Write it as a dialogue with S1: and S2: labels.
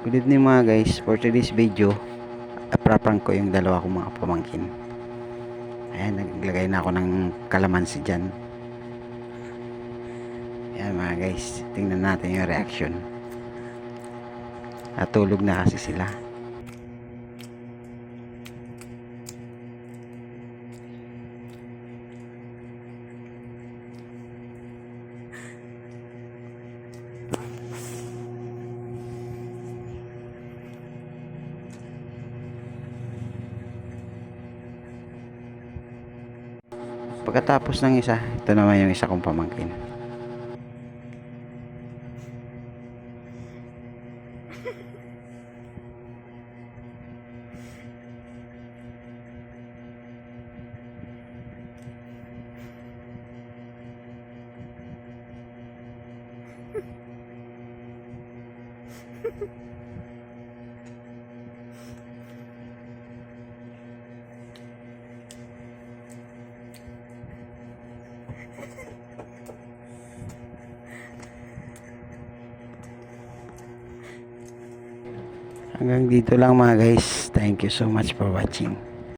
S1: Good evening mga guys. For today's video, apaprank ko yung dalawa kong mga pamangkin. Ayan, naglagay na ako ng kalamansi dyan. Ayan mga guys, tingnan natin yung reaction. Natulog na kasi sila. Pagkatapos ng isa, ito naman yung isa kong pamangkin. Hanggang dito lang mga guys. Thank you so much for watching.